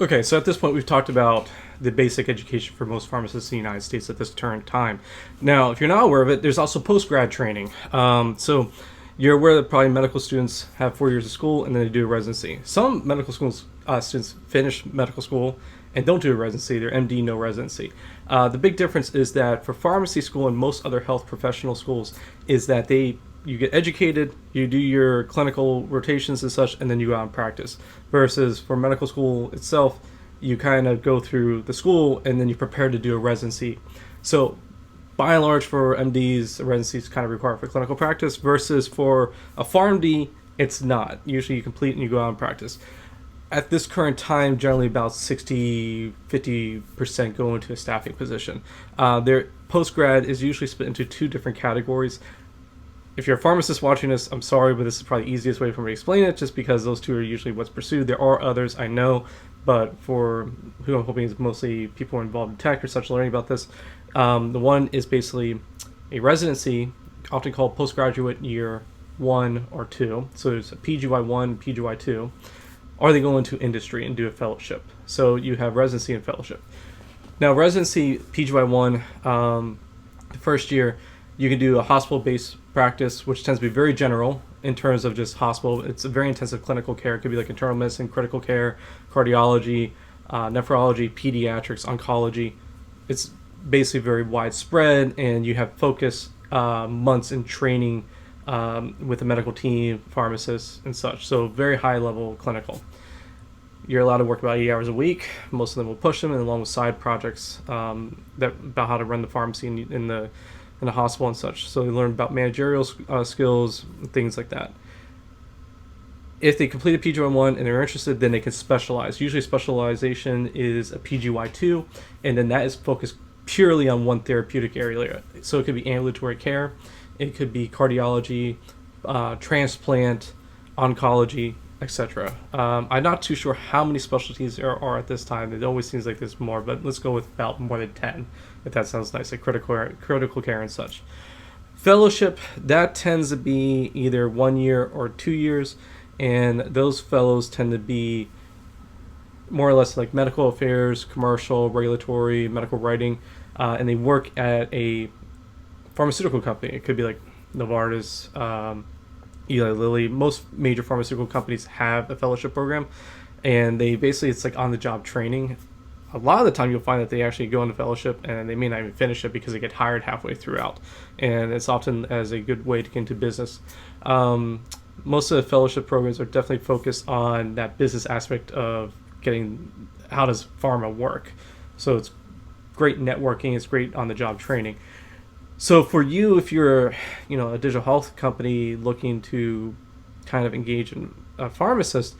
Okay, so at this point, we've talked about the basic education for most pharmacists in the United States at this current time. Now, if you're not aware of it, there's also post-grad training. So you're aware that probably medical students have 4 years of school and then they do a residency. Some medical schools students finish medical school and don't do a residency. They're MD, no residency. The big difference is that for pharmacy school and most other health professional schools is that you get educated, you do your clinical rotations and such, and then you go out and practice. Versus for medical school itself, you kind of go through the school and then you prepare to do a residency. So by and large, for MDs, the residency is kind of required for clinical practice, versus for a PharmD, it's not. Usually you complete and you go out and practice. At this current time, generally about 50% go into a staffing position. Their post-grad is usually split into two different categories. If you're a pharmacist watching this, I'm sorry, but this is probably the easiest way for me to explain it, just because those two are usually what's pursued. There are others, I know, but for who I'm hoping is mostly people involved in tech or such learning about this, the one is basically a residency, often called postgraduate year 1 or 2. So there's a PGY1, PGY2. Or they go into industry and do a fellowship. So you have residency and fellowship. Now, residency, PGY1, the first year, you can do a hospital-based practice, which tends to be very general in terms of just hospital. It's a very intensive clinical care. It could be like internal medicine, critical care, cardiology, nephrology, pediatrics, oncology. It's basically very widespread, and you have focus months in training with the medical team, pharmacists, and such. So very high-level clinical. You're allowed to work about 8 hours a week. Most of them will push them, and along with side projects about how to run the pharmacy in the hospital and such. So they learn about managerial skills, things like that. If they complete a PGY1 and they're interested, then they can specialize. Usually specialization is a PGY2, and then that is focused purely on one therapeutic area. So it could be ambulatory care, it could be cardiology, transplant, oncology, etc. I'm not too sure how many specialties there are at this time. It always seems like there's more, but let's go with about more than 10, if that sounds nice, like critical care and such. Fellowship, that tends to be either 1 year or 2 years, and those fellows tend to be more or less like medical affairs, commercial, regulatory, medical writing, and they work at a pharmaceutical company. It could be like Novartis, Eli Lilly. Most major pharmaceutical companies have a fellowship program, and they basically, it's like on-the-job training. A lot of the time you'll find that they actually go into fellowship and they may not even finish it because they get hired halfway throughout, and it's often as a good way to get into business. Most of the fellowship programs are definitely focused on that business aspect of getting how does pharma work. So it's great networking, it's great on-the-job training. So for you, if you're, a digital health company looking to kind of engage in a pharmacist,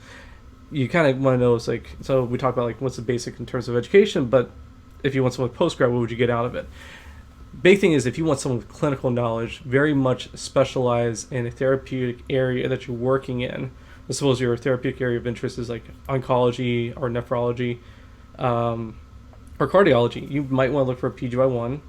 you kind of want to know, so we talk about like what's the basic in terms of education, but if you want someone with postgrad, what would you get out of it? Big thing is if you want someone with clinical knowledge, very much specialized in a therapeutic area that you're working in. I suppose your therapeutic area of interest is like oncology or nephrology or cardiology. You might want to look for a PGY1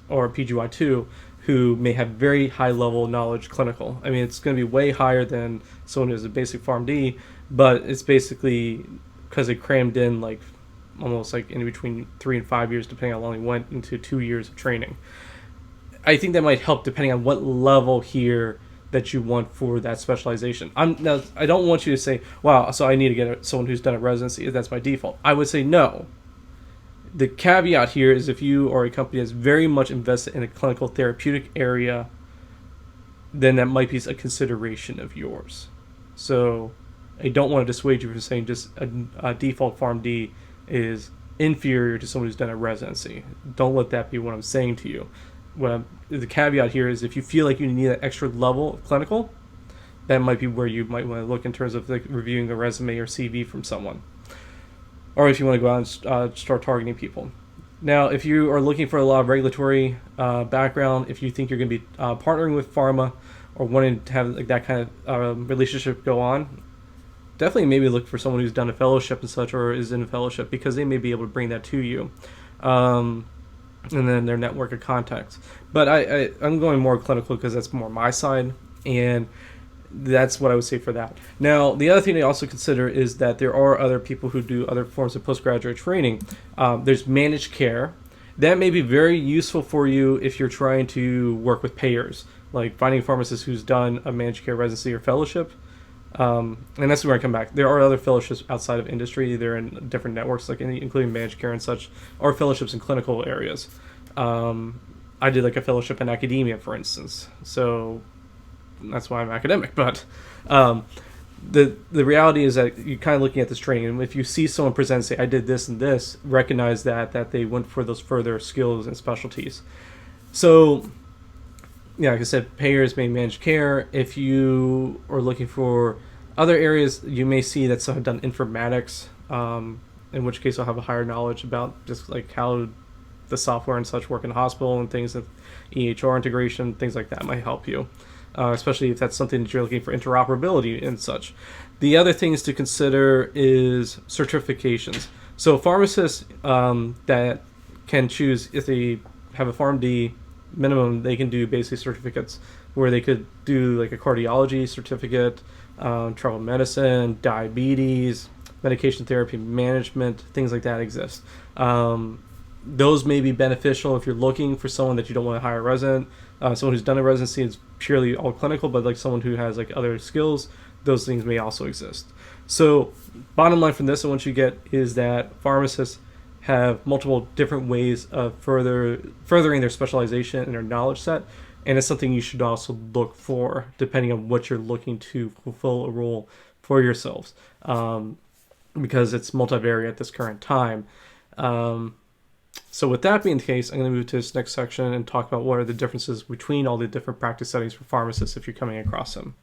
or a PGY2 who may have very high level knowledge clinical. I mean, it's going to be way higher than someone who's a basic PharmD, but it's basically because they crammed in like almost like in between 3 and 5 years, depending on how long they went, into 2 years of training. I think that might help depending on what level here that you want for that specialization. Now, I don't want you to say, wow, so I need to get someone who's done a residency. That's my default. I would say no. The caveat here is if you are a company that's very much invested in a clinical therapeutic area, then that might be a consideration of yours. So I don't want to dissuade you from saying just a default PharmD is inferior to someone who's done a residency. Don't let that be what I'm saying to you. The caveat here is if you feel like you need that extra level of clinical, that might be where you might want to look in terms of like reviewing a resume or CV from someone. Or if you want to go out and start targeting people. Now, if you are looking for a lot of regulatory background, if you think you're going to be partnering with pharma or wanting to have like that kind of relationship go on, definitely maybe look for someone who's done a fellowship and such or is in a fellowship, because they may be able to bring that to you. And then their network of contacts. But I'm going more clinical because that's more my side. And That's what I would say for that. Now, the other thing to also consider is that there are other people who do other forms of postgraduate training. There's managed care. That may be very useful for you if you're trying to work with payers, like finding a pharmacist who's done a managed care residency or fellowship. And that's where I come back. There are other fellowships outside of industry. They're in different networks, like including managed care and such, or fellowships in clinical areas. I did like a fellowship in academia, for instance. So that's why I'm academic. But the reality is that you're kind of looking at this training, and if you see someone present and say, I did this and this, recognize that they went for those further skills and specialties. So, yeah, like I said, payers may manage care. If you are looking for other areas, you may see that some have done informatics, in which case I'll have a higher knowledge about just like how the software and such work in the hospital and things, that EHR integration, things like that might help you. Especially if that's something that you're looking for interoperability and such. The other things to consider is certifications. So pharmacists that can choose, if they have a PharmD minimum, they can do basic certificates where they could do like a cardiology certificate, travel medicine, diabetes, medication therapy management, things like that exist. Those may be beneficial if you're looking for someone that you don't want to hire a resident, someone who's done a residency is purely all clinical, but like someone who has like other skills, those things may also exist. So bottom line from this, and what you get is that pharmacists have multiple different ways of furthering their specialization and their knowledge set, and it's something you should also look for depending on what you're looking to fulfill a role for yourselves, because it's multivariate at this current time. So with that being the case, I'm going to move to this next section and talk about what are the differences between all the different practice settings for pharmacists if you're coming across them.